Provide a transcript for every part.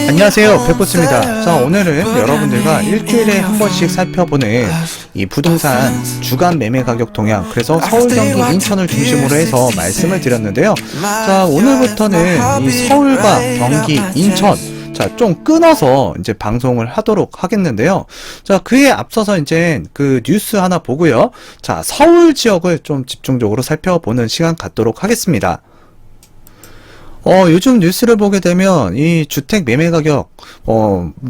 안녕하세요, 백보스입니다. 자, 오늘은 여러분들과 일주일에 한 번씩 살펴보는 이 부동산 주간 매매 가격 동향, 그래서 서울, 경기, 인천을 중심으로 해서 말씀을 드렸는데요. 자, 오늘부터는 이 서울과 경기, 인천, 자, 좀 끊어서 이제 방송을 하도록 하겠는데요. 자, 그에 앞서서 이제 그 뉴스 하나 보고요. 자, 서울 지역을 좀 집중적으로 살펴보는 시간 갖도록 하겠습니다. 요즘 뉴스를 보게 되면 이 주택 매매 가격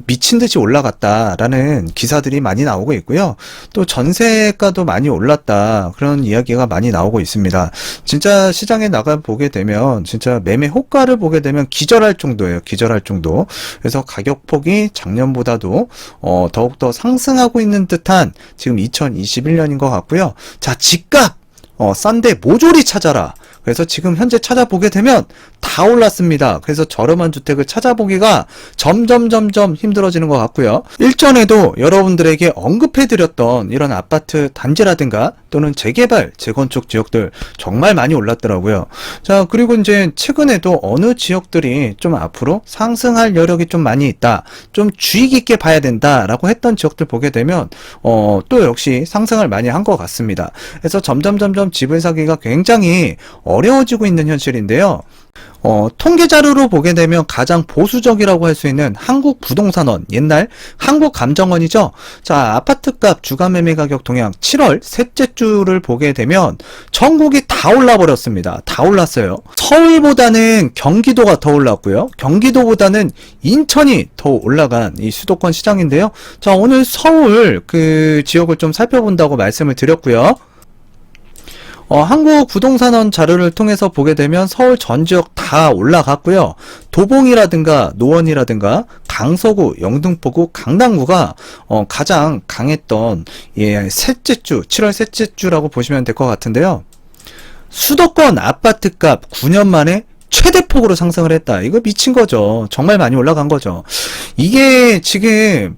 미친 듯이 올라갔다라는 기사들이 많이 나오고 있고요. 또 전세가도 많이 올랐다, 그런 이야기가 많이 나오고 있습니다. 진짜 시장에 나가 보게 되면 진짜 매매 호가를 보게 되면 기절할 정도예요. 기절할 정도. 그래서 가격폭이 작년보다도 더욱더 상승하고 있는 듯한 지금 2021년인 것 같고요. 자, 집값 싼데 모조리 찾아라. 그래서 지금 현재 찾아보게 되면 다 올랐습니다. 그래서 저렴한 주택을 찾아보기가 점점 힘들어지는 것 같고요. 일전에도 여러분들에게 언급해드렸던 이런 아파트 단지라든가 또는 재개발, 재건축 지역들 정말 많이 올랐더라고요. 자, 그리고 이제 최근에도 어느 지역들이 좀 앞으로 상승할 여력이 좀 많이 있다, 좀 주의 깊게 봐야 된다라고 했던 지역들 보게 되면 또 역시 상승을 많이 한 것 같습니다. 그래서 점점 집을 사기가 굉장히 어려워지고 있는 현실인데요. 통계 자료로 보게 되면 가장 보수적이라고 할 수 있는 한국부동산원, 옛날 한국감정원이죠. 자, 아파트값 주간 매매 가격 동향 7월 셋째 주를 보게 되면 전국이 다 올라 버렸습니다. 다 올랐어요. 서울보다는 경기도가 더 올랐고요. 경기도보다는 인천이 더 올라간 이 수도권 시장인데요. 자, 오늘 서울 그 지역을 좀 살펴본다고 말씀을 드렸고요. 한국부동산원 자료를 통해서 보게 되면 서울 전 지역 다 올라갔고요. 도봉이라든가 노원이라든가 강서구, 영등포구, 강남구가 가장 강했던 셋째 주, 7월 셋째 주라고 보시면 될 것 같은데요. 수도권 아파트값 9년 만에 최대폭으로 상승을 했다. 이거 미친 거죠. 정말 많이 올라간 거죠. 이게 지금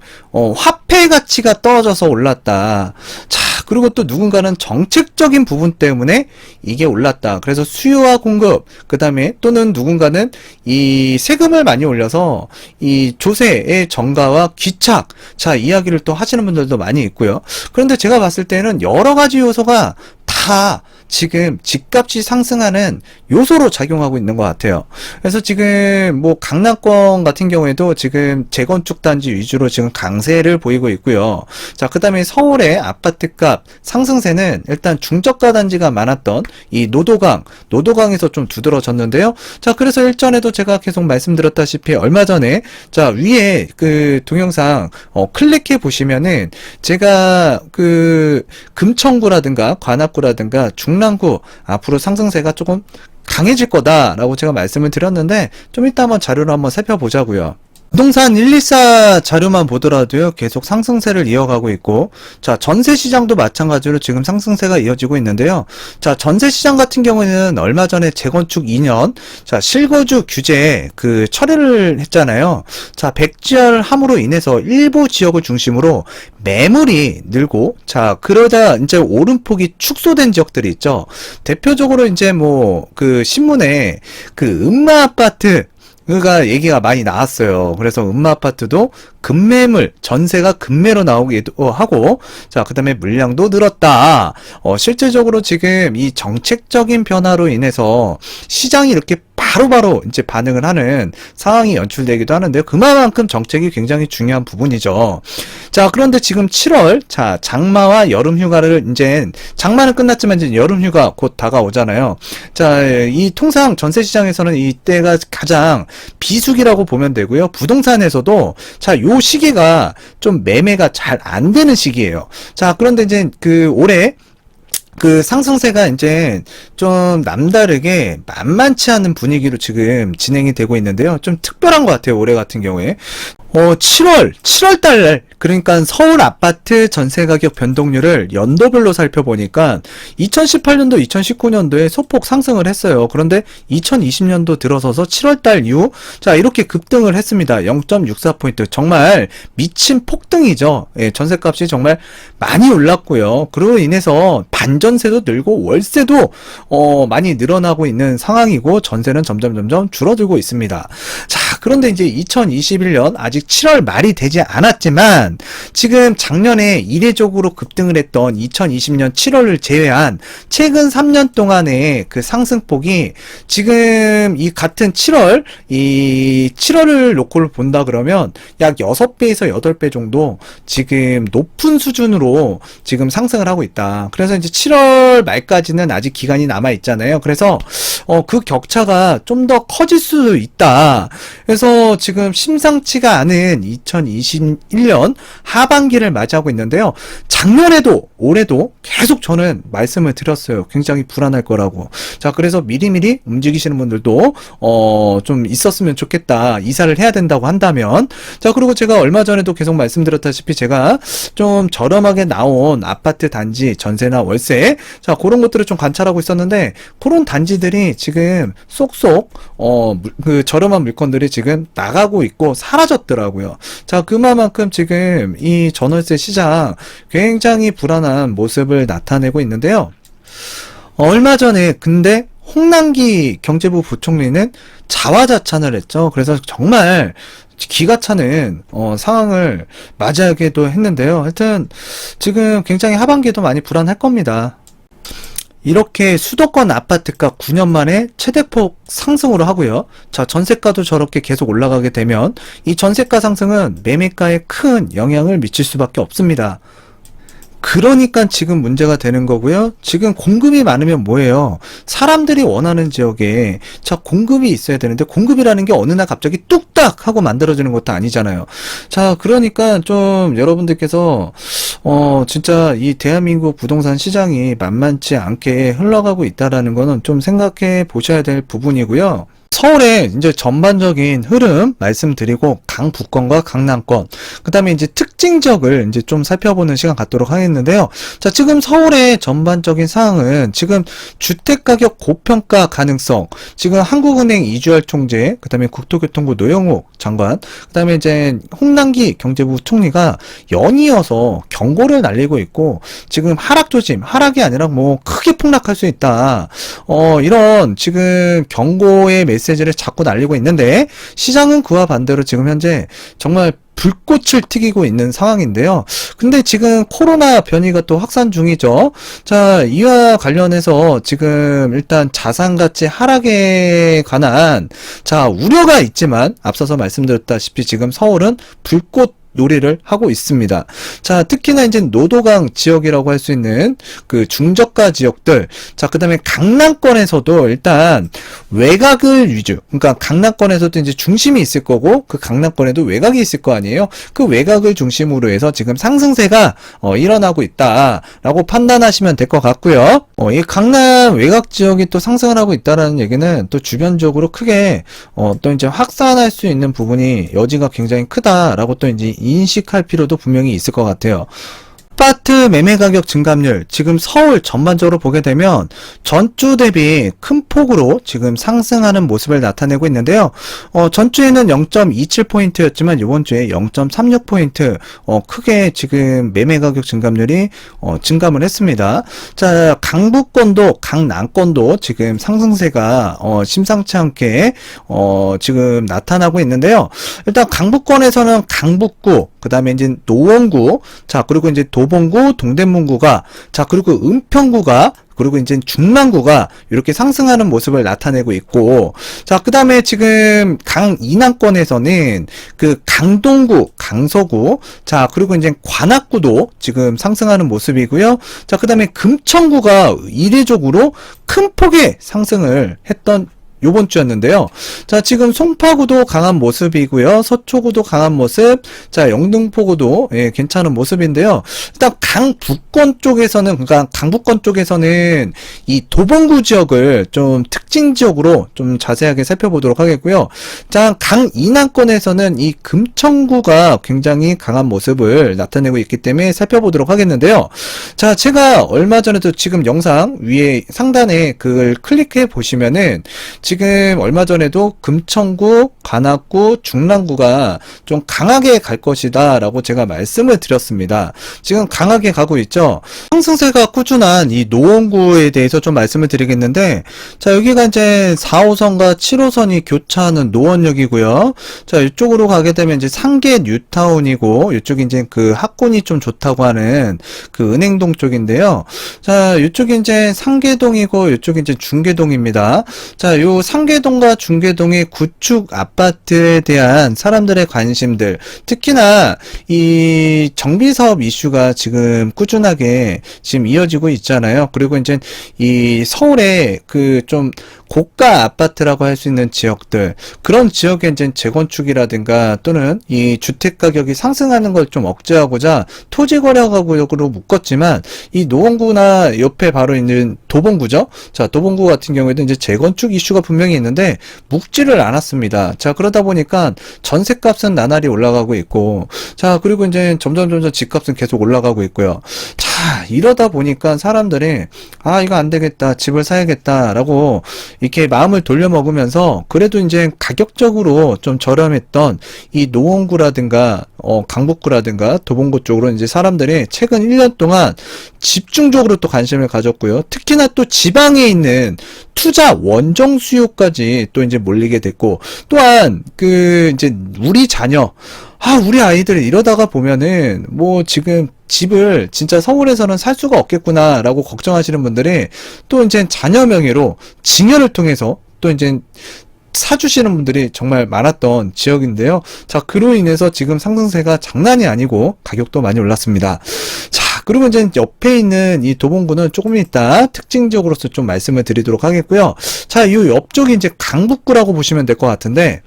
화폐 가치가 떨어져서 올랐다. 자, 그리고 또 누군가는 정책적인 부분 때문에 이게 올랐다. 그래서 수요와 공급, 그 다음에 또는 누군가는 이 세금을 많이 올려서 이 조세의 정가와 귀착, 자, 이야기를 또 하시는 분들도 많이 있고요. 그런데 제가 봤을 때는 여러 가지 요소가 다 지금 집값이 상승하는 요소로 작용하고 있는 것 같아요. 그래서 지금 뭐 강남권 같은 경우에도 지금 재건축 단지 위주로 지금 강세를 보이고 있고요. 자, 그 다음에 서울의 아파트값 상승세는 일단 중저가 단지가 많았던 이 노도강에서 좀 두드러졌는데요. 자, 그래서 일전에도 제가 계속 말씀드렸다시피 얼마 전에 자, 위에 그 동영상 클릭해 보시면은 제가 그 금천구라든가 관악구라든가 중랑구 앞으로 상승세가 조금 강해질 거다라고 제가 말씀을 드렸는데, 좀 이따 한번 자료를 한번 살펴보자고요. 부동산 124 자료만 보더라도요, 계속 상승세를 이어가고 있고, 자, 전세시장도 마찬가지로 지금 상승세가 이어지고 있는데요. 자, 전세시장 같은 경우에는 얼마 전에 재건축 2년, 자, 실거주 규제 그 철회를 했잖아요. 자, 백지화함으로 인해서 일부 지역을 중심으로 매물이 늘고, 자, 그러다 이제 오름폭이 축소된 지역들이 있죠. 대표적으로 이제 뭐 그 신문에 그 음마아파트 가 얘기가 많이 나왔어요. 그래서 음마아파트도 급매물, 전세가 급매로 나오기도 하고, 자, 그 다음에 물량도 늘었다. 실질적으로 지금 이 정책적인 변화로 인해서 시장이 이렇게 바로바로 이제 반응을 하는 상황이 연출되기도 하는데요. 그만큼 정책이 굉장히 중요한 부분이죠. 자, 그런데 지금 7월, 자, 장마와 여름 휴가를 이제, 장마는 끝났지만 이제 여름 휴가 곧 다가오잖아요. 자, 이 통상 전세 시장에서는 이때가 가장 비수기라고 보면 되고요. 부동산에서도 자, 요 시기가 좀 매매가 잘 안 되는 시기예요. 자, 그런데 이제 그 올해 그 상승세가 이제 좀 남다르게 만만치 않은 분위기로 지금 진행이 되고 있는데요. 좀 특별한 것 같아요, 올해 같은 경우에. 7월 달, 그러니까 서울 아파트 전세 가격 변동률을 연도별로 살펴보니까 2018년도, 2019년도에 소폭 상승을 했어요. 그런데 2020년도 들어서서 7월 달 이후, 자, 이렇게 급등을 했습니다. 0.64포인트. 정말 미친 폭등이죠. 예, 전세값이 정말 많이 올랐고요. 그로 인해서 반전세도 늘고 월세도, 많이 늘어나고 있는 상황이고, 전세는 점점 줄어들고 있습니다. 자, 그런데 이제 2021년 아직 7월 말이 되지 않았지만 지금 작년에 이례적으로 급등을 했던 2020년 7월을 제외한 최근 3년 동안의 그 상승폭이 지금 이 같은 7월을 놓고 본다 그러면 약 6배에서 8배 정도 지금 높은 수준으로 지금 상승을 하고 있다. 그래서 이제 7월 말까지는 아직 기간이 남아 있잖아요. 그래서 그 격차가 좀 더 커질 수 있다. 그래서 지금 심상치가 않은 2021년 하반기를 맞이하고 있는데요. 작년에도 올해도 계속 저는 말씀을 드렸어요. 굉장히 불안할 거라고. 자, 그래서 미리미리 움직이시는 분들도 좀 있었으면 좋겠다. 이사를 해야 된다고 한다면. 자, 그리고 제가 얼마 전에도 계속 말씀드렸다시피 제가 좀 저렴하게 나온 아파트 단지 전세나 월세, 자, 그런 것들을 좀 관찰하고 있었는데 그런 단지들이 지금 쏙쏙 그 저렴한 물건들이 지금 나가고 있고 사라졌더라고요. 자, 그만큼 지금 이 전월세 시장 굉장히 불안한 모습을 나타내고 있는데요. 얼마 전에 근데 홍남기 경제부 부총리는 자화자찬을 했죠. 그래서 정말 기가 차는 상황을 맞이하기도 했는데요. 하여튼 지금 굉장히 하반기도 많이 불안할 겁니다. 이렇게 수도권 아파트가 9년 만에 최대폭 상승으로 하고요. 자, 전세가도 저렇게 계속 올라가게 되면 이 전세가 상승은 매매가에 큰 영향을 미칠 수밖에 없습니다. 그러니까 지금 문제가 되는 거고요. 지금 공급이 많으면 뭐예요? 사람들이 원하는 지역에 자, 공급이 있어야 되는데 공급이라는 게 어느 날 갑자기 뚝딱 하고 만들어지는 것도 아니잖아요. 자, 그러니까 좀 여러분들께서 진짜 이 대한민국 부동산 시장이 만만치 않게 흘러가고 있다라는 거는 좀 생각해 보셔야 될 부분이고요. 서울의 이제 전반적인 흐름 말씀드리고 강북권과 강남권, 그 다음에 이제 특징 지역을 이제 좀 살펴보는 시간 갖도록 하겠는데요. 자, 지금 서울의 전반적인 상황은 지금 주택가격 고평가 가능성, 지금 한국은행 이주열 총재, 그 다음에 국토교통부 노영욱 장관, 그 다음에 이제 홍남기 경제부 총리가 연이어서 경고를 날리고 있고, 지금 하락 조짐, 하락이 아니라 뭐 크게 폭락할 수 있다. 이런 지금 경고의 메시지를 자꾸 날리고 있는데 시장은 그와 반대로 지금 현재 정말 불꽃을 튀기고 있는 상황인데요. 근데 지금 코로나 변이가 또 확산 중이죠. 자, 이와 관련해서 지금 일단 자산가치 하락에 관한 자, 우려가 있지만 앞서서 말씀드렸다시피 지금 서울은 불꽃 놀이를 하고 있습니다. 자, 특히나 이제 노도강 지역이라고 할 수 있는 그 중저가 지역들, 자, 그 다음에 강남권에서도 일단 외곽을 위주, 그러니까 강남권에서도 이제 중심이 있을 거고 그 강남권에도 외곽이 있을 거 아니에요. 그 외곽을 중심으로 해서 지금 상승세가 일어나고 있다라고 판단하시면 될 것 같고요. 이 강남 외곽 지역이 또 상승을 하고 있다라는 얘기는 또 주변적으로 크게 또 이제 확산할 수 있는 부분이 여지가 굉장히 크다라고 또 이제 인식할 필요도 분명히 있을 것 같아요. 아파트 매매 가격 증감률, 지금 서울 전반적으로 보게 되면 전주 대비 큰 폭으로 지금 상승하는 모습을 나타내고 있는데요. 전주에는 0.27포인트였지만 이번 주에 0.36포인트 크게 지금 매매 가격 증감률이 증감을 했습니다. 자, 강북권도 강남권도 지금 상승세가 심상치 않게 지금 나타나고 있는데요. 일단 강북권에서는 강북구, 그 다음에 이제 노원구, 자, 그리고 이제 도봉구, 동대문구가, 자, 그리고 은평구가, 그리고 이제 중랑구가 이렇게 상승하는 모습을 나타내고 있고, 자, 그 다음에 지금 강이남권에서는 그 강동구, 강서구, 자, 그리고 이제 관악구도 지금 상승하는 모습이고요. 자, 그 다음에 금천구가 이례적으로 큰 폭의 상승을 했던 요번 주였는데요. 자, 지금 송파구도 강한 모습이고요. 서초구도 강한 모습. 자, 영등포구도 예, 괜찮은 모습인데요. 일단 강북권 쪽에서는, 그러니까 강북권 쪽에서는 이 도봉구 지역을 좀 특징 지역으로 좀 자세하게 살펴보도록 하겠고요. 자, 강이남권에서는 이 금천구가 굉장히 강한 모습을 나타내고 있기 때문에 살펴보도록 하겠는데요. 자, 제가 얼마 전에도 지금 영상 위에 상단에 그걸 클릭해 보시면은 지금 얼마 전에도 금천구, 관악구, 중랑구가 좀 강하게 갈 것이다 라고 제가 말씀을 드렸습니다. 지금 강하게 가고 있죠. 상승세가 꾸준한 이 노원구에 대해서 좀 말씀을 드리겠는데, 자, 여기가 이제 4호선과 7호선이 교차하는 노원역이고요. 자, 이쪽으로 가게 되면 이제 상계 뉴타운이고, 이쪽이 이제 그 학군이 좀 좋다고 하는 그 은행동 쪽인데요. 자, 이쪽이 이제 상계동이고, 이쪽이 이제 중계동입니다. 자, 요 상계동과 중계동의 구축 아파트에 대한 사람들의 관심들, 특히나 이 정비사업 이슈가 지금 꾸준하게 지금 이어지고 있잖아요. 그리고 이제 이 서울의 그 좀 고가 아파트라고 할 수 있는 지역들, 그런 지역의 이제 재건축이라든가 또는 이 주택 가격이 상승하는 걸 좀 억제하고자 토지 거래 가격으로 묶었지만, 이 노원구나 옆에 바로 있는 도봉구죠. 자, 도봉구 같은 경우에도 이제 재건축 이슈가 분명히 있는데 묶지를 않았습니다. 자, 그러다 보니까 전세값은 나날이 올라가고 있고, 자, 그리고 이제 점점 집값은 계속 올라가고 있고요. 자, 이러다 보니까 사람들이 아, 이거 안 되겠다, 집을 사야겠다라고 이렇게 마음을 돌려먹으면서 그래도 이제 가격적으로 좀 저렴했던 이 노원구라든가 강북구라든가 도봉구 쪽으로 이제 사람들이 최근 1년 동안 집중적으로 또 관심을 가졌고요. 특히나 또 지방에 있는 투자 원정 수요까지 또 이제 몰리게 됐고, 또한 그 이제 우리 자녀, 우리 아이들 이러다가 보면은 뭐 지금 집을 진짜 서울에서는 살 수가 없겠구나라고 걱정하시는 분들이 또 이제 자녀 명의로 증여를 통해서 또 이제 사주시는 분들이 정말 많았던 지역인데요. 자, 그로 인해서 지금 상승세가 장난이 아니고 가격도 많이 올랐습니다. 자, 그리고 이제 옆에 있는 이 도봉구는 조금 이따 특징적으로서 좀 말씀을 드리도록 하겠고요. 자, 이 옆쪽이 이제 강북구라고 보시면 될 것 같은데,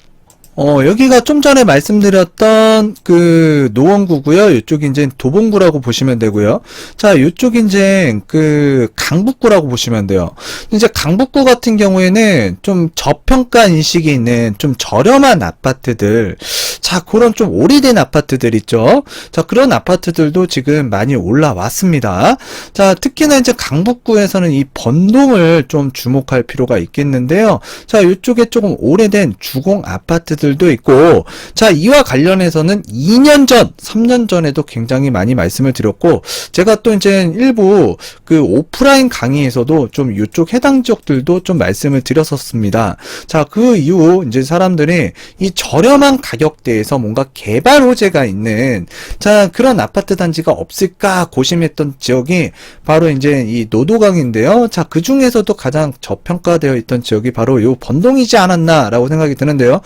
여기가 좀 전에 말씀드렸던 그 노원구고요. 이쪽이 이제 도봉구라고 보시면 되고요. 자, 이쪽이 이제 그 강북구라고 보시면 돼요. 이제 강북구 같은 경우에는 좀 저평가 인식이 있는 좀 저렴한 아파트들, 자, 그런 좀 오래된 아파트들 있죠. 자, 그런 아파트들도 지금 많이 올라왔습니다. 자, 특히나 이제 강북구에서는 이 번동을 좀 주목할 필요가 있겠는데요. 자, 이쪽에 조금 오래된 주공 아파트들도 있고, 자, 이와 관련해서는 2년 전, 3년 전에도 굉장히 많이 말씀을 드렸고, 제가 또 이제 일부 그 오프라인 강의에서도 좀 이쪽 해당 지역들도 좀 말씀을 드렸었습니다. 자, 그 이후 이제 사람들이 이 저렴한 가격대에서 뭔가 개발 호재가 있는, 자, 그런 아파트 단지가 없을까 고심했던 지역이 바로 이제 이 노도강인데요. 자, 그 중에서도 가장 저평가되어 있던 지역이 바로 요 번동이지 않았나라고 생각이 드는데요.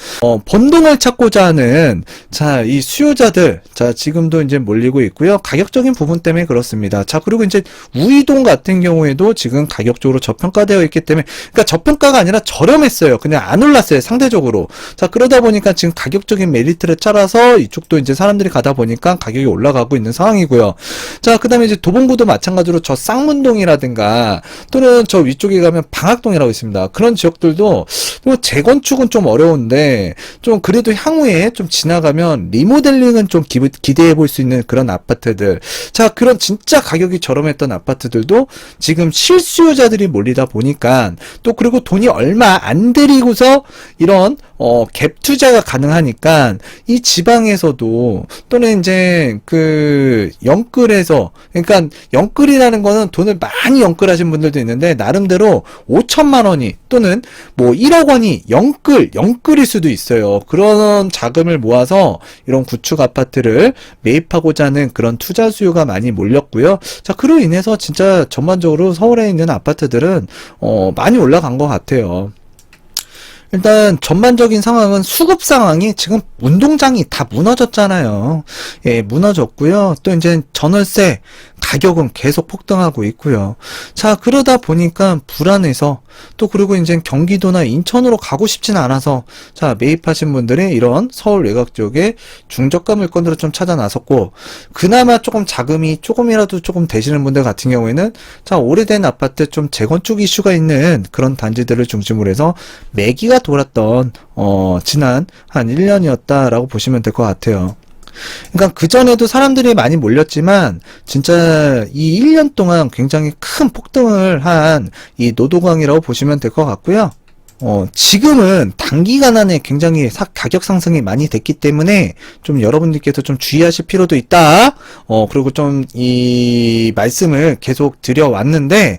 번동을 찾고자 하는, 자, 이 수요자들, 자, 지금도 이제 몰리고 있고요. 가격적인 부분 때문에 그렇습니다. 자, 그리고 이제 우이동 같은 경우에도 지금 가격적으로 저평가되어 있기 때문에, 그러니까 저평가가 아니라 저렴했어요. 그냥 안 올랐어요, 상대적으로. 자, 그러다 보니까 지금 가격적인 메리트를 따라서 이쪽도 이제 사람들이 가다 보니까 가격이 올라가고 있는 상황이고요. 자, 그 다음에 이제 도봉구도 마찬가지로 저 쌍문동이라든가 또는 저 위쪽에 가면 방학동이라고 있습니다. 그런 지역들도 뭐 재건축은 좀 어려운데 좀 그래도 향후에 좀 지나가면 리모델링은 좀 기대해 볼 수 있는 그런 아파트들, 자, 그런 진짜 가격이 저렴했던 아파트들도 지금 실수요자들이 몰리다 보니까, 또 그리고 돈이 얼마 안 들이고서 이런 갭 투자가 가능하니까 이 지방에서도 또는 이제 그 영끌에서, 그러니까 영끌이라는 거는 돈을 많이 영끌하신 분들도 있는데 나름대로 5천만 원이 또는 뭐 1억 원이 영끌일 수도 있어요. 그런 자금을 모아서 이런 구축 아파트를 매입하고자 하는 그런 투자 수요가 많이 몰렸고요. 자, 그로 인해서 진짜 전반적으로 서울에 있는 아파트들은 많이 올라간 것 같아요. 일단 전반적인 상황은 수급 상황이 지금 운동장이 다 무너졌잖아요. 예, 무너졌고요. 또 이제 전월세 가격은 계속 폭등하고 있고요. 자, 그러다 보니까 불안해서 또 그리고 이제 경기도나 인천으로 가고 싶지는 않아서 자, 매입하신 분들이 이런 서울 외곽 지역에 중저가 물건들을 좀 찾아 나섰고 그나마 조금 자금이 조금이라도 조금 되시는 분들 같은 경우에는 자, 오래된 아파트 좀 재건축 이슈가 있는 그런 단지들을 중심으로 해서 매기가 돌았던 지난 한 1년이었다라고 보시면 될 것 같아요. 그러니까 그전에도 사람들이 많이 몰렸지만 진짜 이 1년 동안 굉장히 큰 폭등을 한 이 노도강이라고 보시면 될 것 같고요. 지금은 단기간 안에 굉장히 가격 상승이 많이 됐기 때문에 좀 여러분들께서 좀 주의하실 필요도 있다. 그리고 좀 이 말씀을 계속 드려왔는데,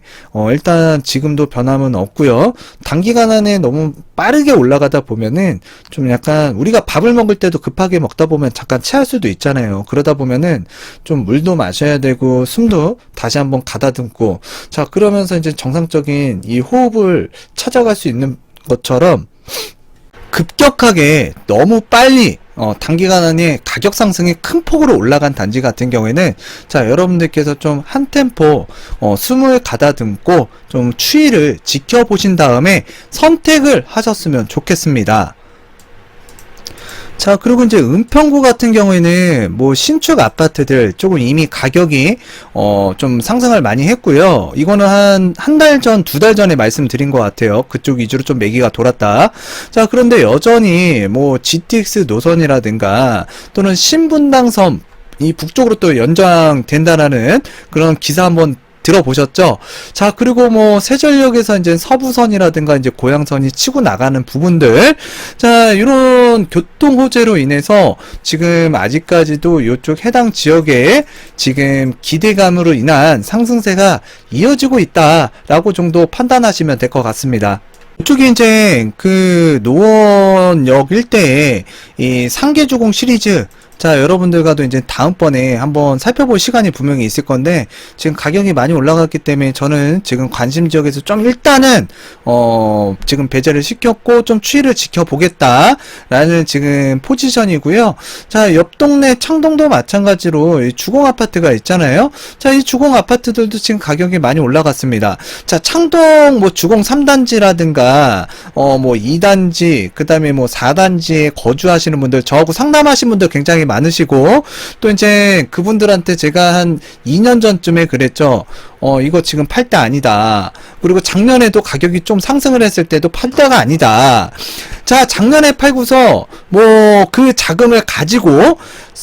일단 지금도 변함은 없고요. 단기간 안에 너무 빠르게 올라가다 보면은 좀 약간 우리가 밥을 먹을 때도 급하게 먹다 보면 잠깐 체할 수도 있잖아요. 그러다 보면은 좀 물도 마셔야 되고 숨도 다시 한번 가다듬고 자, 그러면서 이제 정상적인 이 호흡을 찾아갈 수 있는 것처럼 급격하게 너무 빨리 단기간 안에 가격 상승이 큰 폭으로 올라간 단지 같은 경우에는 자, 여러분들께서 좀 한 템포 숨을 가다듬고 좀 추이를 지켜보신 다음에 선택을 하셨으면 좋겠습니다. 자, 그리고 이제 은평구 같은 경우에는 뭐 신축 아파트들 조금 이미 가격이 좀 상승을 많이 했고요. 이거는 한 달 전, 2달 전에 말씀드린 것 같아요. 그쪽 위주로 좀 매기가 돌았다. 자, 그런데 여전히 뭐 GTX 노선이라든가 또는 신분당섬 이 북쪽으로 또 연장된다라는 그런 기사 한번 들어보셨죠? 자, 그리고 뭐 세전력에서 이제 서부선이라든가 이제 고양선이 치고 나가는 부분들, 자, 이런 교통 호재로 인해서 지금 아직까지도 이쪽 해당 지역에 지금 기대감으로 인한 상승세가 이어지고 있다라고 정도 판단하시면 될 것 같습니다. 이쪽에 이제 그 노원역 일대에 이 상계주공 시리즈 자, 여러분들과도 이제 다음번에 한번 살펴볼 시간이 분명히 있을 건데 지금 가격이 많이 올라갔기 때문에 저는 지금 관심 지역에서 좀 일단은 지금 배제를 시켰고 좀 추이를 지켜보겠다라는 지금 포지션이고요. 자, 옆 동네 창동도 마찬가지로 주공 아파트가 있잖아요. 자, 이 주공 아파트들도 지금 가격이 많이 올라갔습니다. 자, 창동 뭐 주공 3단지라든가 뭐 2단지 그다음에 뭐 4단지에 거주하시는 분들 저하고 상담하신 분들 굉장히 많으시고 또 이제 그분들한테 제가 한 2년 전쯤에 그랬죠. 이거 지금 팔 때 아니다. 그리고 작년에도 가격이 좀 상승을 했을 때도 팔 때가 아니다. 자, 작년에 팔고서 뭐 그 자금을 가지고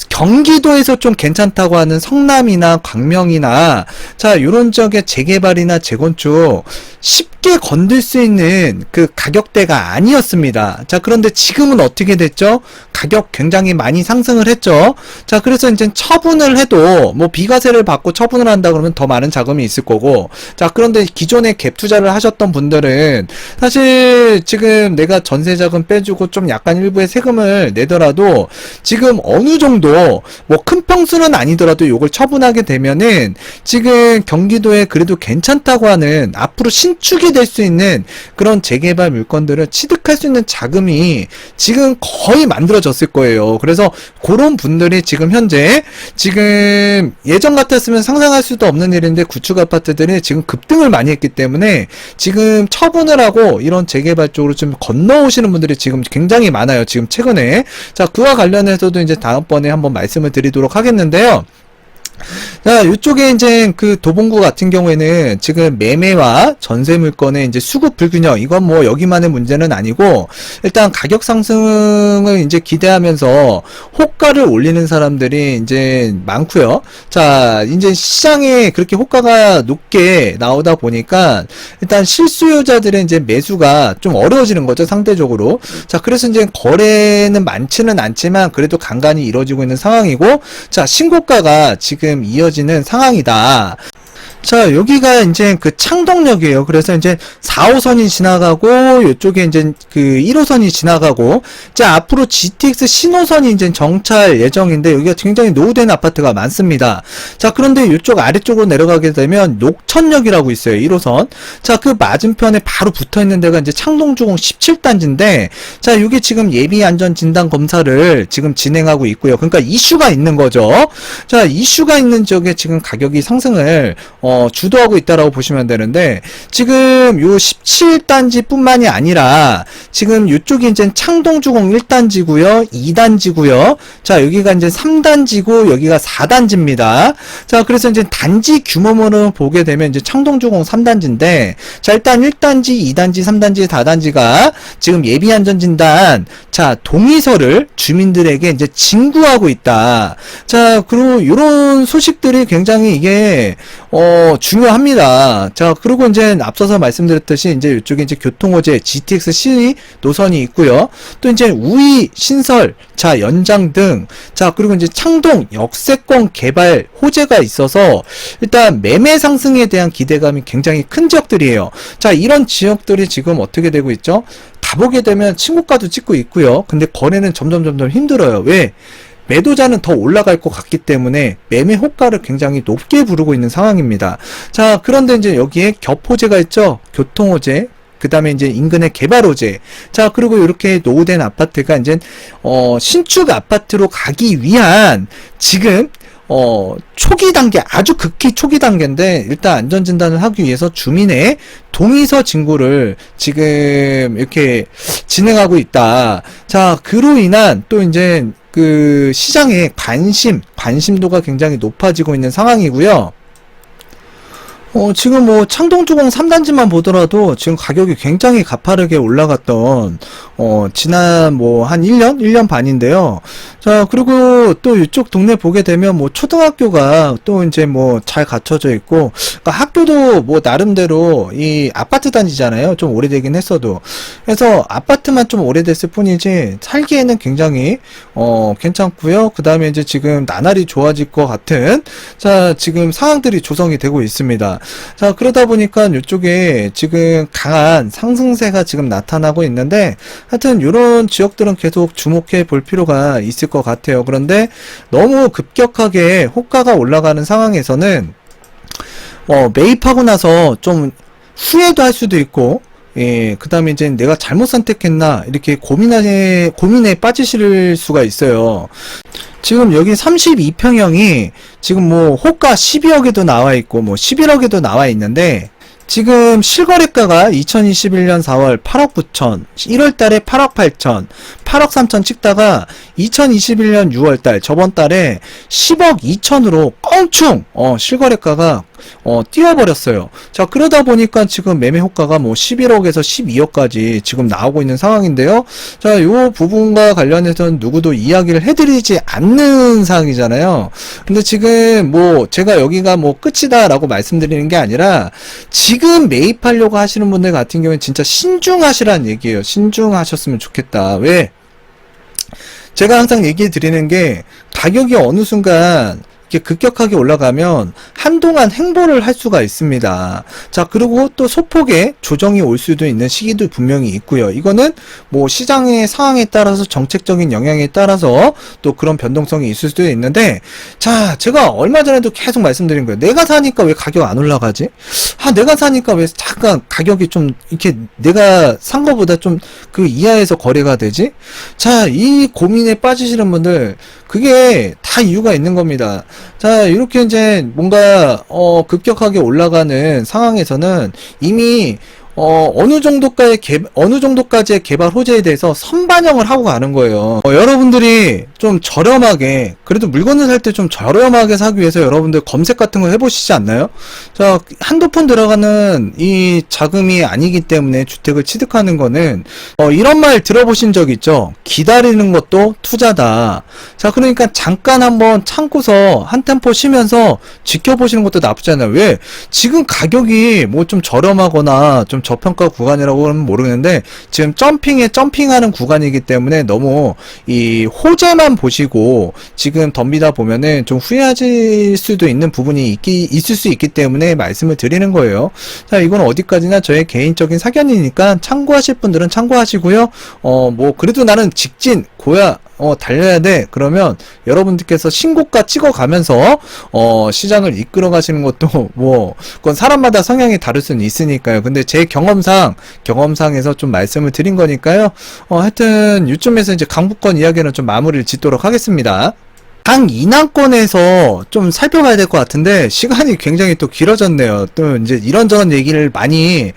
경기도에서 좀 괜찮다고 하는 성남이나 광명이나 자, 요런 지역의 재개발이나 재건축 쉽게 건들 수 있는 그 가격대가 아니었습니다. 자, 그런데 지금은 어떻게 됐죠? 가격 굉장히 많이 상승을 했죠. 자, 그래서 이제 처분을 해도 뭐 비과세를 받고 처분을 한다 그러면 더 많은 자금이 있을 거고 자, 그런데 기존에 갭 투자를 하셨던 분들은 사실 지금 내가 전세 자금 빼주고 좀 약간 일부의 세금을 내더라도 지금 어느 정도 뭐 큰 평수는 아니더라도 요걸 처분하게 되면은 지금 경기도에 그래도 괜찮다고 하는 앞으로 신축이 될 수 있는 그런 재개발 물건들을 취득할 수 있는 자금이 지금 거의 만들어졌을 거예요. 그래서 그런 분들이 지금 현재 지금 예전 같았으면 상상할 수도 없는 일인데 구축 아파트들이 지금 급등을 많이 했기 때문에 지금 처분을 하고 이런 재개발 쪽으로 좀 건너오시는 분들이 지금 굉장히 많아요. 지금 최근에. 자, 그와 관련해서도 이제 다음번에 한번 말씀을 드리도록 하겠는데요. 자, 이쪽에 이제 그 도봉구 같은 경우에는 지금 매매와 전세 물건의 이제 수급 불균형, 이건 뭐 여기만의 문제는 아니고, 일단 가격 상승을 이제 기대하면서 호가를 올리는 사람들이 이제 많고요. 자, 이제 시장에 그렇게 호가가 높게 나오다 보니까, 일단 실수요자들의 이제 매수가 좀 어려워지는 거죠, 상대적으로. 자, 그래서 이제 거래는 많지는 않지만, 그래도 간간히 이루어지고 있는 상황이고, 자, 신고가가 지금 이어지는 상황이다. 자, 여기가 이제 그 창동역이에요. 그래서 이제 4호선이 지나가고, 요쪽에 이제 그 1호선이 지나가고, 자, 앞으로 GTX 신호선이 이제 정찰 예정인데, 여기가 굉장히 노후된 아파트가 많습니다. 자, 그런데 이쪽 아래쪽으로 내려가게 되면 녹천역이라고 있어요. 1호선. 자, 그 맞은편에 바로 붙어 있는 데가 이제 창동주공 17단지인데, 자, 이게 지금 예비 안전 진단 검사를 지금 진행하고 있고요. 그러니까 이슈가 있는 거죠. 자, 이슈가 있는 지역에 지금 가격이 상승을, 주도하고 있다라고 보시면 되는데, 지금 요 17단지 뿐만이 아니라, 지금 요쪽이 이제 창동주공 1단지고요, 2단지고요, 자, 여기가 이제 3단지고, 여기가 4단지입니다. 자, 그래서 이제 단지 규모로 보게 되면 이제 창동주공 3단지인데, 자, 일단 1단지, 2단지, 3단지, 4단지가 지금 예비안전진단, 자, 동의서를 주민들에게 이제 진구하고 있다. 자, 그리고 요런 소식들이 굉장히 이게, 중요합니다. 자, 그리고 이제 앞서서 말씀드렸듯이 이제 이쪽에 이제 교통호재 GTX C 노선이 있고요. 또 이제 우이 신설, 자, 연장 등, 자, 그리고 이제 창동 역세권 개발 호재가 있어서 일단 매매 상승에 대한 기대감이 굉장히 큰 지역들이에요. 자, 이런 지역들이 지금 어떻게 되고 있죠? 가보게 되면 친고가도 찍고 있고요. 근데 거래는 점점 힘들어요. 왜? 매도자는 더 올라갈 것 같기 때문에 매매 호가를 굉장히 높게 부르고 있는 상황입니다. 자, 그런데 이제 여기에 겹호재가 있죠. 교통호재, 그 다음에 이제 인근의 개발호재. 자, 그리고 이렇게 노후된 아파트가 이제, 신축 아파트로 가기 위한 지금, 초기 단계, 아주 극히 초기 단계인데, 일단 안전진단을 하기 위해서 주민의 동의서 진구를 지금 이렇게 진행하고 있다. 자, 그로 인한 또 이제 그 시장의 관심도가 굉장히 높아지고 있는 상황이고요. 지금 뭐 창동주공 3단지만 보더라도 지금 가격이 굉장히 가파르게 올라갔던 지난 뭐 한 1년 반인데요. 자, 그리고 또 이쪽 동네 보게 되면 뭐 초등학교가 또 이제 뭐 잘 갖춰져 있고, 그러니까 학교도 뭐 나름대로 이 아파트 단지잖아요. 좀 오래되긴 했어도. 그래서 아파트만 좀 오래됐을 뿐이지 살기에는 굉장히 괜찮고요. 그다음에 이제 지금 나날이 좋아질 것 같은, 자, 지금 상황들이 조성이 되고 있습니다. 자, 그러다 보니까 이쪽에 지금 강한 상승세가 지금 나타나고 있는데, 하여튼 이런 지역들은 계속 주목해 볼 필요가 있을 것 같아요. 그런데 너무 급격하게 호가가 올라가는 상황에서는 매입하고 나서 좀 후회도 할 수도 있고, 예, 그 다음에 이제 내가 잘못 선택했나, 이렇게 고민에 빠지실 수가 있어요. 지금 여기 32평형이 지금 뭐 호가 12억에도 나와 있고, 뭐 11억에도 나와 있는데, 지금 실거래가가 2021년 4월 8억 9천, 1월 달에 8억 8천, 8억 3천 찍다가 2021년 6월 달, 저번 달에 10억 2천으로 껑충, 실거래가가 띄워버렸어요. 자, 그러다 보니까 지금 매매 호가가 뭐 11억에서 12억까지 지금 나오고 있는 상황인데요. 자, 요 부분과 관련해서는 누구도 이야기를 해드리지 않는 상황이잖아요. 근데 지금 뭐 제가 여기가 뭐 끝이다라고 말씀드리는 게 아니라, 지금 매입하려고 하시는 분들 같은 경우는 진짜 신중하시라는 얘기예요. 신중하셨으면 좋겠다. 왜? 제가 항상 얘기해 드리는 게, 가격이 어느 순간 이렇게 급격하게 올라가면 한동안 행보를 할 수가 있습니다. 자, 그리고 또 소폭의 조정이 올 수도 있는 시기도 분명히 있고요. 이거는 뭐 시장의 상황에 따라서, 정책적인 영향에 따라서 또 그런 변동성이 있을 수도 있는데, 자, 제가 얼마 전에도 계속 말씀드린 거예요. 내가 사니까 왜 가격 안 올라가지? 내가 사니까 왜 잠깐 가격이 좀 이렇게 내가 산 거보다 좀 그 이하에서 거래가 되지? 자, 이 고민에 빠지시는 분들, 그게 다 이유가 있는 겁니다. 자, 이렇게 이제 뭔가 급격하게 올라가는 상황에서는 이미 어느 정도까지의 개발 호재에 대해서 선반영을 하고 가는 거예요. 여러분들이 좀 저렴하게, 그래도 물건을 살 때 좀 저렴하게 사기 위해서 여러분들 검색 같은 거 해보시지 않나요? 자, 한두 푼 들어가는 이 자금이 아니기 때문에 주택을 취득하는 거는, 이런 말 들어보신 적 있죠? 기다리는 것도 투자다. 자, 그러니까 잠깐 한번 참고서 한 템포 쉬면서 지켜보시는 것도 나쁘지 않아요. 왜? 지금 가격이 뭐 좀 저렴하거나 좀 좀 저평가 구간이라고는 모르겠는데 지금 점핑하는 구간이기 때문에 너무 이 호재만 보시고 지금 덤비다 보면은 좀 후회하실 수도 있는 부분이 있을 수 있기 때문에 말씀을 드리는 거예요. 자, 이건 어디까지나 저의 개인적인 사견이니까 참고하실 분들은 참고하시고요. 뭐 그래도 나는 직진 고야 달려야 돼. 그러면 여러분들께서 신고가 찍어가면서 시장을 이끌어 가시는 것도 뭐 그건 사람마다 성향이 다를 수는 있으니까요. 근데 제 경험상에서 좀 말씀을 드린 거니까요. 하여튼 요쯤에서 이제 강북권 이야기는 좀 마무리를 짓도록 하겠습니다. 강인하권에서 좀 살펴봐야 될 것 같은데 시간이 굉장히 또 길어졌네요. 또 이제 이런저런 얘기를 많이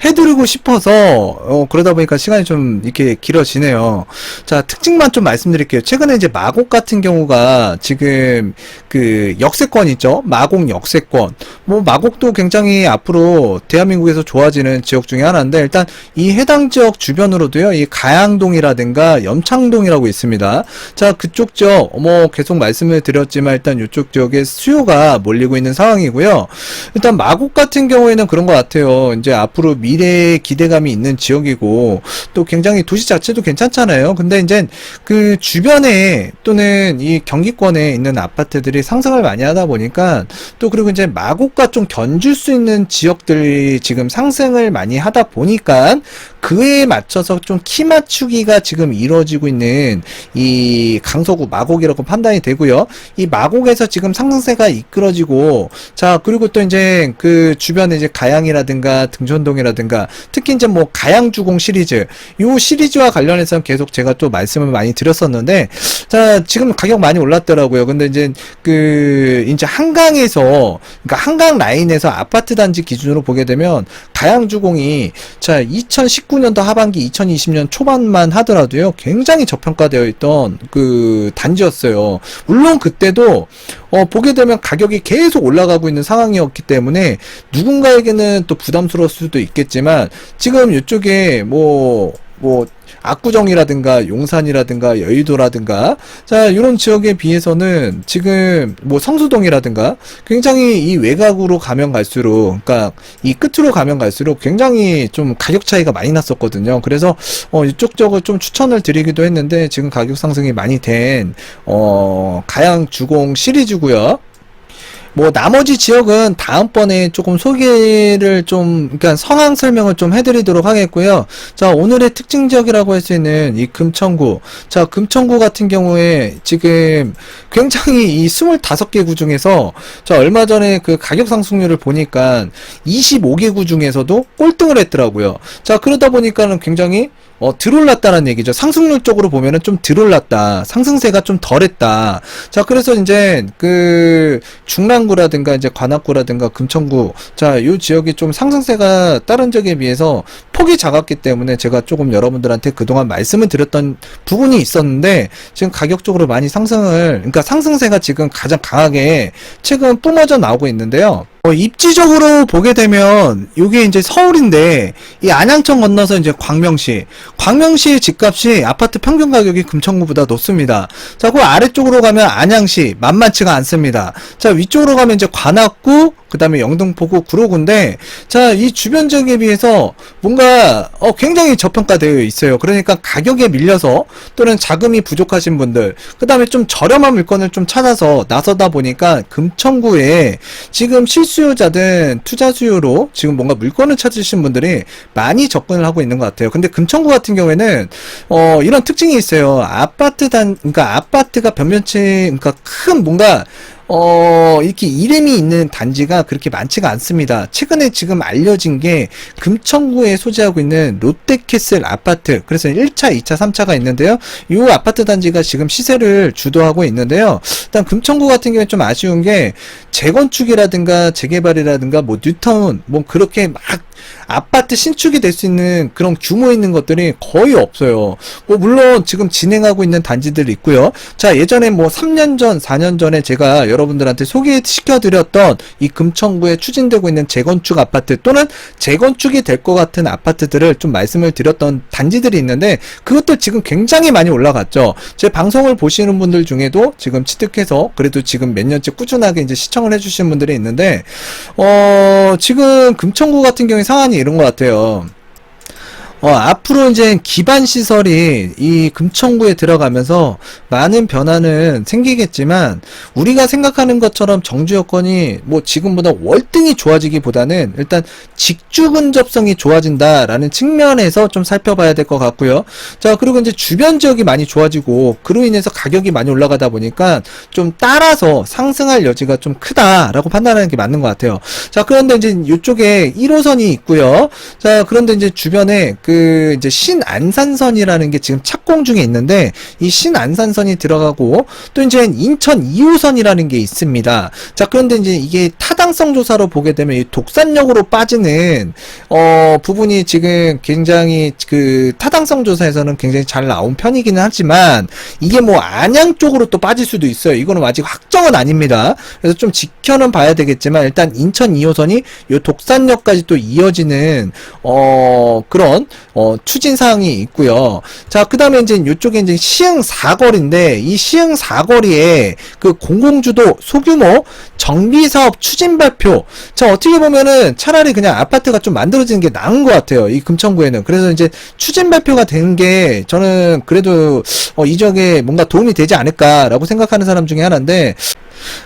해드리고 싶어서 그러다 보니까 시간이 좀 이렇게 길어지네요. 자, 특징만 좀 말씀드릴게요. 최근에 이제 마곡 같은 경우가 지금 그 역세권 있죠? 마곡 역세권. 뭐 마곡도 굉장히 앞으로 대한민국에서 좋아지는 지역 중에 하나인데 일단 이 해당 지역 주변으로도요. 이 가양동이라든가 염창동이라고 있습니다. 자, 그쪽 지역 뭐 계속 말씀을 드렸지만 일단 이쪽 지역에 수요가 몰리고 있는 상황이고요. 일단 마곡 같은 경우에는 그런 것 같아요. 이제 앞으로 미래에 기대감이 있는 지역이고 또 굉장히 도시 자체도 괜찮잖아요. 근데 이제 그 주변에 또는 이 경기권에 있는 아파트들이 상승을 많이 하다 보니까 또 그리고 이제 마곡과 좀 견줄 수 있는 지역들이 지금 상승을 많이 하다 보니까 그에 맞춰서 좀 키 맞추기가 지금 이루어지고 있는 이 강서구 마곡이라고 판단이 되고요. 이 마곡에서 지금 상승세가 이끌어지고 자, 그리고 또 이제 그 주변에 이제 가양이라든가 등촌동이라든가 특히 이제 뭐 가양주공 시리즈 요 시리즈와 관련해서 계속 제가 또 말씀을 많이 드렸었는데 자, 지금 가격 많이 올랐더라고요. 근데 이제 그 이제 한강에서 그러니까 한강 라인에서 아파트 단지 기준으로 보게 되면 가양주공이 자, 2019년도 하반기 2020년 초반만 하더라도요. 굉장히 저평가되어 있던 그 단지였어요. 물론 그때도 보게 되면 가격이 계속 올라가고 있는 상황이었기 때문에 누군가에게는 또 부담스러울 수도 있겠지만 지금 이쪽에 뭐 압구정이라든가 용산이라든가 여의도라든가 자, 이런 지역에 비해서는 지금 뭐 성수동이라든가 굉장히 이 외곽으로 가면 갈수록 그러니까 이 끝으로 가면 갈수록 굉장히 좀 가격 차이가 많이 났었거든요. 그래서 이쪽 지역을 좀 추천을 드리기도 했는데 지금 가격 상승이 많이 된 가양 주공 시리즈고요. 뭐 나머지 지역은 다음번에 조금 소개를 좀 그러니까 상황 설명을 좀 해드리도록 하겠고요. 자, 오늘의 특징 지역이라고 할 수 있는 이 금천구. 자, 금천구 같은 경우에 지금 굉장히 이 25개 구 중에서 자, 얼마 전에 그 가격 상승률을 보니까 25개 구 중에서도 꼴등을 했더라고요. 자, 그러다 보니까는 굉장히 덜 올랐다는 얘기죠. 상승률 쪽으로 보면은 좀 덜 올랐다. 상승세가 좀 덜했다. 자, 그래서 이제 그 중랑구라든가 이제 관악구라든가 금천구 자, 요 지역이 좀 상승세가 다른 지역에 비해서 폭이 작았기 때문에 제가 조금 여러분들한테 그동안 말씀을 드렸던 부분이 있었는데 지금 가격적으로 많이 그러니까 상승세가 지금 가장 강하게 최근 뿜어져 나오고 있는데요. 입지적으로 보게 되면 이게 이제 서울인데 이 안양천 건너서 이제 광명시의 집값이 아파트 평균 가격이 금천구보다 높습니다. 자, 그 아래쪽으로 가면 안양시 만만치가 않습니다. 자, 위쪽으로 가면 이제 관악구 그 다음에 영등포구 구로구인데 자, 이 주변 지역에 비해서 뭔가 굉장히 저평가되어 있어요. 그러니까 가격에 밀려서 또는 자금이 부족하신 분들 그 다음에 좀 저렴한 물건을 좀 찾아서 나서다 보니까 금천구에 지금 실수요자든 투자 수요로 지금 뭔가 물건을 찾으신 분들이 많이 접근을 하고 있는 것 같아요. 근데 금천구 같은 경우에는 이런 특징이 있어요. 그러니까 아파트가 변변치 그러니까 큰 뭔가 이렇게 이름이 있는 단지가 그렇게 많지가 않습니다. 최근에 지금 알려진 게 금천구에 소재하고 있는 롯데캐슬 아파트. 그래서 1차, 2차, 3차가 있는데요. 이 아파트 단지가 지금 시세를 주도하고 있는데요. 일단 금천구 같은 경우에 좀 아쉬운 게 재건축이라든가 재개발이라든가 뭐 뉴타운 뭐 그렇게 막 아파트 신축이 될 수 있는 그런 규모 있는 것들이 거의 없어요. 뭐 물론 지금 진행하고 있는 단지들이 있고요. 자, 예전에 뭐 3년 전, 4년 전에 제가 여러분들한테 소개시켜드렸던 이 금천구에 추진되고 있는 재건축 아파트 또는 재건축이 될 것 같은 아파트들을 좀 말씀을 드렸던 단지들이 있는데 그것도 지금 굉장히 많이 올라갔죠. 제 방송을 보시는 분들 중에도 지금 취득해서 그래도 지금 몇 년째 꾸준하게 이제 시청을 해주신 분들이 있는데 지금 금천구 같은 경우에 금천구의 상황이 이런 것 같아요. 앞으로 이제 기반 시설이 이 금천구에 들어가면서 많은 변화는 생기겠지만 우리가 생각하는 것처럼 정주 여건이 뭐 지금보다 월등히 좋아지기보다는 일단 직주 근접성이 좋아진다라는 측면에서 좀 살펴봐야 될 것 같고요. 자, 그리고 이제 주변 지역이 많이 좋아지고 그로 인해서 가격이 많이 올라가다 보니까 좀 따라서 상승할 여지가 좀 크다라고 판단하는 게 맞는 것 같아요. 자, 그런데 이제 이쪽에 1호선이 있고요. 자, 그런데 이제 주변에 이제 신안산선이라는 게 지금 착공 중에 있는데 이 신안산선이 들어가고 또 이제 인천 2호선이라는 게 있습니다. 자, 그런데 이제 이게 타당성 조사로 보게 되면 이 독산역으로 빠지는 부분이 지금 굉장히 그 타당성 조사에서는 굉장히 잘 나온 편이기는 하지만 이게 뭐 안양 쪽으로 또 빠질 수도 있어요. 이거는 아직 확정은 아닙니다. 그래서 좀 지켜는 봐야 되겠지만 일단 인천 2호선이 요 독산역까지 또 이어지는 그런 추진 사항이 있고요. 자, 그 다음에 이제 이쪽에 이제 시흥 사거리인데 이 시흥 사거리에 그 공공주도 소규모 정비 사업 추진 발표. 자, 어떻게 보면은 차라리 그냥 아파트가 좀 만들어지는 게 나은 것 같아요. 이 금천구에는. 그래서 이제 추진 발표가 되는 게 저는 그래도 이 지역에 뭔가 도움이 되지 않을까라고 생각하는 사람 중에 하나인데,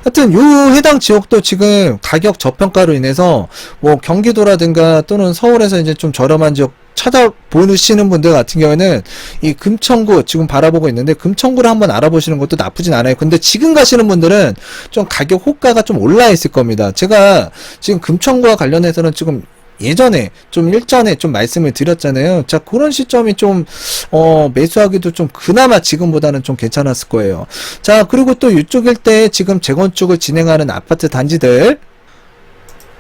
하여튼 요 해당 지역도 지금 가격 저평가로 인해서 뭐 경기도라든가 또는 서울에서 이제 좀 저렴한 지역 찾아보시는 분들 같은 경우에는 이 금천구 지금 바라보고 있는데 금천구를 한번 알아보시는 것도 나쁘진 않아요. 근데 지금 가시는 분들은 좀 가격 호가가 좀 올라 있을 겁니다. 제가 지금 금천구와 관련해서는 지금 예전에 좀 일전에 좀 말씀을 드렸잖아요. 자, 그런 시점이 좀 매수하기도 좀 그나마 지금보다는 좀 괜찮았을 거예요. 자, 그리고 또 이쪽 일대에 지금 재건축을 진행하는 아파트 단지들,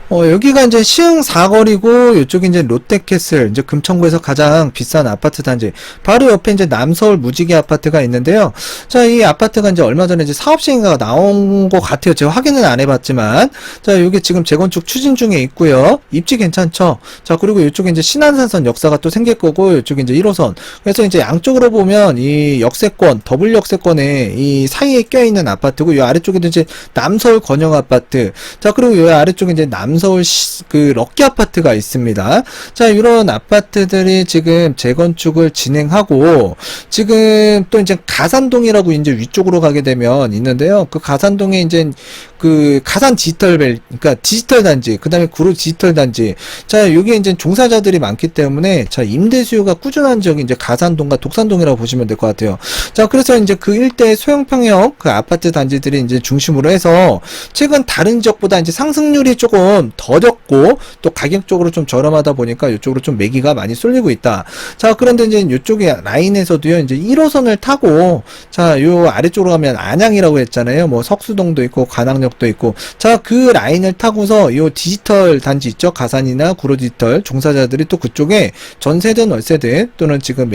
여기가 이제 시흥 사거리고, 이쪽이 이제 롯데캐슬, 이제 금천구에서 가장 비싼 아파트 단지. 바로 옆에 이제 남서울 무지개 아파트가 있는데요. 자, 이 아파트가 이제 얼마 전에 이제 사업시행가가 나온 것 같아요. 제가 확인은 안 해봤지만. 자, 여기 지금 재건축 추진 중에 있고요. 입지 괜찮죠? 자, 그리고 이쪽에 이제 신안산선 역사가 또 생길 거고, 이쪽에 이제 1호선. 그래서 이제 양쪽으로 보면 이 역세권, 더블 역세권에 이 사이에 껴있는 아파트고, 이 아래쪽에도 이제 남서울 건영 아파트. 자, 그리고 이 아래쪽에 이제 서울 그 럭키 아파트가 있습니다. 자, 이런 아파트들이 지금 재건축을 진행하고 지금 또 이제 가산동이라고 이제 위쪽으로 가게 되면 있는데요. 그 가산동에 이제 그 가산 그러니까 디지털 단지, 그다음에 구로 디지털 단지. 자, 여기에 이제 종사자들이 많기 때문에 자, 임대 수요가 꾸준한 지역이 이제 가산동과 독산동이라고 보시면 될 것 같아요. 자, 그래서 이제 그 일대 소형평형 그 아파트 단지들이 이제 중심으로 해서 최근 다른 지역보다 이제 상승률이 조금 더 적고 또 가격적으로 좀 저렴하다 보니까 이쪽으로 좀 매기가 많이 쏠리고 있다. 자, 그런데 이제 이쪽에 라인에서도요, 이제 1호선을 타고 자, 요 아래쪽으로 가면 안양이라고 했잖아요. 뭐 석수동도 있고 관악역도 있고. 자, 그 라인을 타고서 요 디지털 단지 있죠. 가산이나 구로 디지털 종사자들이 또 그쪽에 전세든 월세든 또는 지금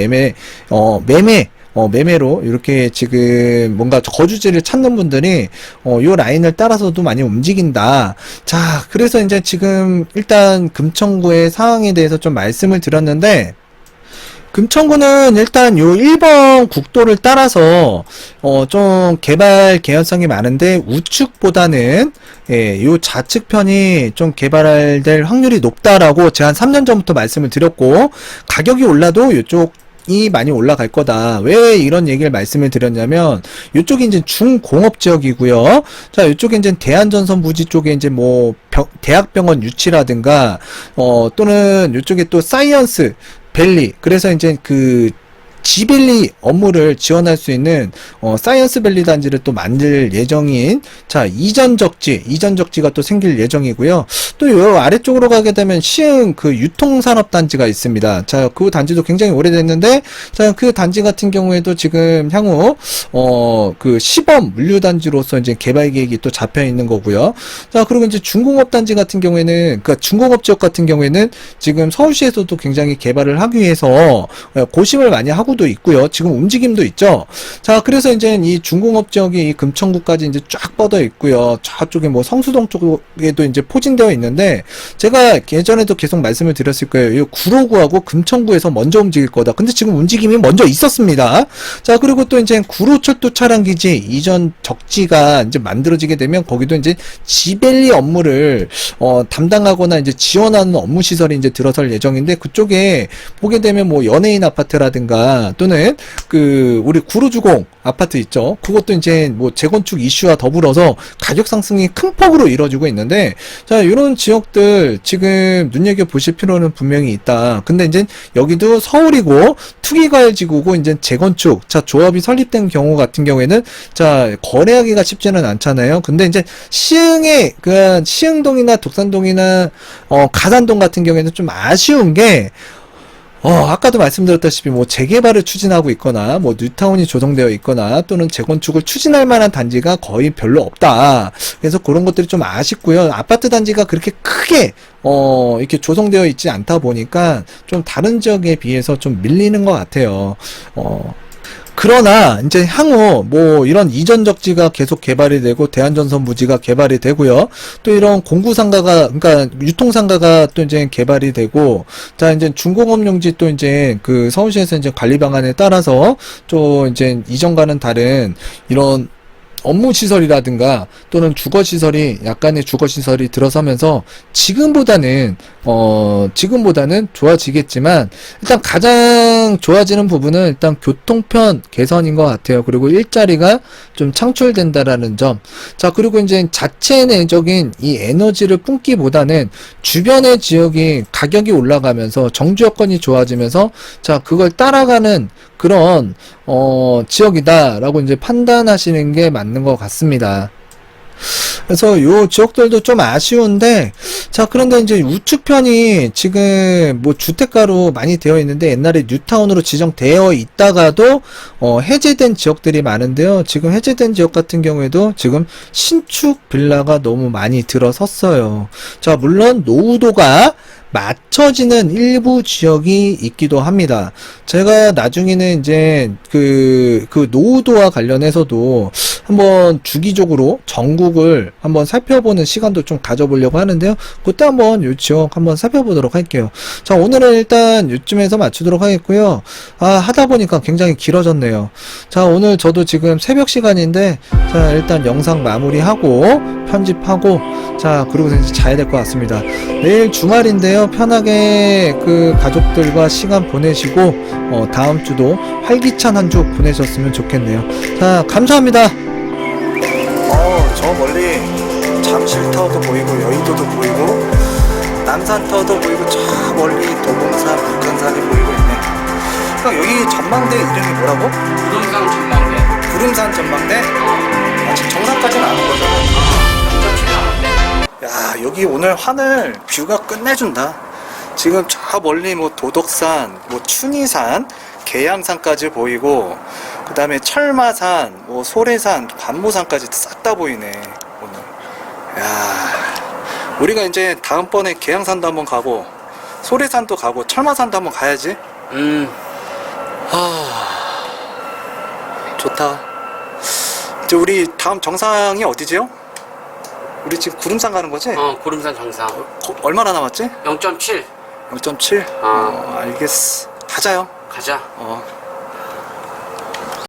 매매로 이렇게 지금 뭔가 거주지를 찾는 분들이 요 라인을 따라서도 많이 움직인다. 자, 그래서 이제 지금 일단 금천구의 상황에 대해서 좀 말씀을 드렸는데, 금천구는 일단 요 1번 국도를 따라서 좀 개발 개연성이 많은데 우측보다는 요 좌측편이 좀 개발될 확률이 높다라고 제가 한 3년 전부터 말씀을 드렸고, 가격이 올라도 요쪽 이 많이 올라갈 거다. 왜 이런 얘기를 말씀을 드렸냐면, 이쪽이 이제 중공업 지역이고요. 자, 이쪽에 이제 대한전선 부지 쪽에 이제 뭐 대학병원 유치라든가 또는 이쪽에 또 사이언스 밸리, 그래서 이제 그 지밸리 업무를 지원할 수 있는 사이언스 밸리 단지를 또 만들 예정인, 자, 이전 적지가 또 생길 예정이고요. 또 요 아래쪽으로 가게 되면 시흥 그 유통산업 단지가 있습니다. 자, 그 단지도 굉장히 오래됐는데, 자, 그 단지 같은 경우에도 지금 향후 그 시범 물류 단지로서 이제 개발 계획이 또 잡혀 있는 거고요. 자, 그리고 이제 중공업 단지 같은 경우에는, 그러니까 중공업 지역 같은 경우에는 지금 서울시에서도 굉장히 개발을 하기 위해서 고심을 많이 하고 하고도 있고요. 지금 움직임도 있죠. 자, 그래서 이제 이 중공업 지역이 이 금천구까지 이제 쫙 뻗어 있고요. 저쪽에 뭐 성수동 쪽에도 이제 포진되어 있는데, 제가 예전에도 계속 말씀을 드렸을 거예요. 이 구로구하고 금천구에서 먼저 움직일 거다. 근데 지금 움직임이 먼저 있었습니다. 자, 그리고 또 이제 구로철도 차량기지 이전 적지가 이제 만들어지게 되면 거기도 이제 지벨리 업무를 담당하거나 이제 지원하는 업무 시설이 이제 들어설 예정인데, 그쪽에 보게 되면 뭐 연예인 아파트라든가 또는 그 우리 구로주공 아파트 있죠. 그것도 이제 뭐 재건축 이슈와 더불어서 가격 상승이 큰 폭으로 이루어지고 있는데, 자, 이런 지역들 지금 눈여겨 보실 필요는 분명히 있다. 근데 이제 여기도 서울이고 투기과열지구고 이제 재건축, 자, 조합이 설립된 경우 같은 경우에는 자, 거래하기가 쉽지는 않잖아요. 근데 이제 시흥의 그 시흥동이나 독산동이나 가산동 같은 경우에는 좀 아쉬운 게, 아까도 말씀드렸다시피 뭐 재개발을 추진하고 있거나 뭐 뉴타운이 조성되어 있거나 또는 재건축을 추진할 만한 단지가 거의 별로 없다. 그래서 그런 것들이 좀 아쉽고요. 아파트 단지가 그렇게 크게 이렇게 조성되어 있지 않다 보니까 좀 다른 지역에 비해서 좀 밀리는 것 같아요. 그러나 이제 향후 뭐 이런 이전 적지가 계속 개발이 되고 대한전선 부지가 개발이 되고요. 또 이런 공구상가가, 그러니까 유통상가가 또 이제 개발이 되고, 자, 이제 중공업용지 또 이제 그 서울시에서 이제 관리 방안에 따라서 또 이제 이전과는 다른 이런 업무시설이라든가 또는 주거시설이, 약간의 주거시설이 들어서면서 지금보다는 좋아지겠지만, 일단 가장 좋아지는 부분은 일단 교통편 개선인 것 같아요. 그리고 일자리가 좀 창출된다라는 점. 자, 그리고 이제 자체 내적인 이 에너지를 뿜기보다는 주변의 지역이 가격이 올라가면서 정주 여건이 좋아지면서, 자, 그걸 따라가는 그런 지역이다라고 이제 판단하시는 게 맞는 것 같습니다. 그래서 요 지역들도 좀 아쉬운데, 자, 그런데 이제 우측편이 지금 뭐 주택가로 많이 되어 있는데, 옛날에 뉴타운으로 지정되어 있다가도 해제된 지역들이 많은데요. 지금 해제된 지역 같은 경우에도 지금 신축 빌라가 너무 많이 들어섰어요. 자, 물론 노후도가 맞춰지는 일부 지역이 있기도 합니다. 제가 나중에는 이제 그 노후도와 관련해서도 한번 주기적으로 전국을 한번 살펴보는 시간도 좀 가져보려고 하는데요. 그때 한번 요 지역 한번 살펴보도록 할게요. 자, 오늘은 일단 요쯤에서 마치도록 하겠고요. 하다 보니까 굉장히 길어졌네요. 자, 오늘 저도 지금 새벽 시간인데, 자, 일단 영상 마무리하고 편집하고, 자, 그리고 이제 자야 될 것 같습니다. 내일 주말인데요. 편하게 그 가족들과 시간 보내시고 다음 주도 활기찬 한 주 보내셨으면 좋겠네요. 자, 감사합니다. 저 멀리 잠실타워도 보이고 여의도도 보이고 남산타워도 보이고 저 멀리 도봉산, 북한산이 보이고 있네. 그러니까 여기 전망대 이름이 뭐라고? 구름산 전망대. 구름산 전망대? 아직 정상까지는 안 온 거잖아. 야, 여기 오늘 하늘 뷰가 끝내준다. 지금 저 멀리 뭐 도덕산, 뭐 춘희산, 계양산까지 보이고, 그 다음에 철마산, 뭐 소래산, 관모산까지 싹 다 보이네 오늘. 야, 우리가 이제 다음번에 계양산도 한번 가고 소래산도 가고 철마산도 한번 가야지. 좋다. 이제 우리 다음 정상이 어디지요? 우리 지금 구름산 가는 거지? 구름산 정상. 얼마나 남았지? 0.7. 0.7? 알겠어. 가자요. 가자.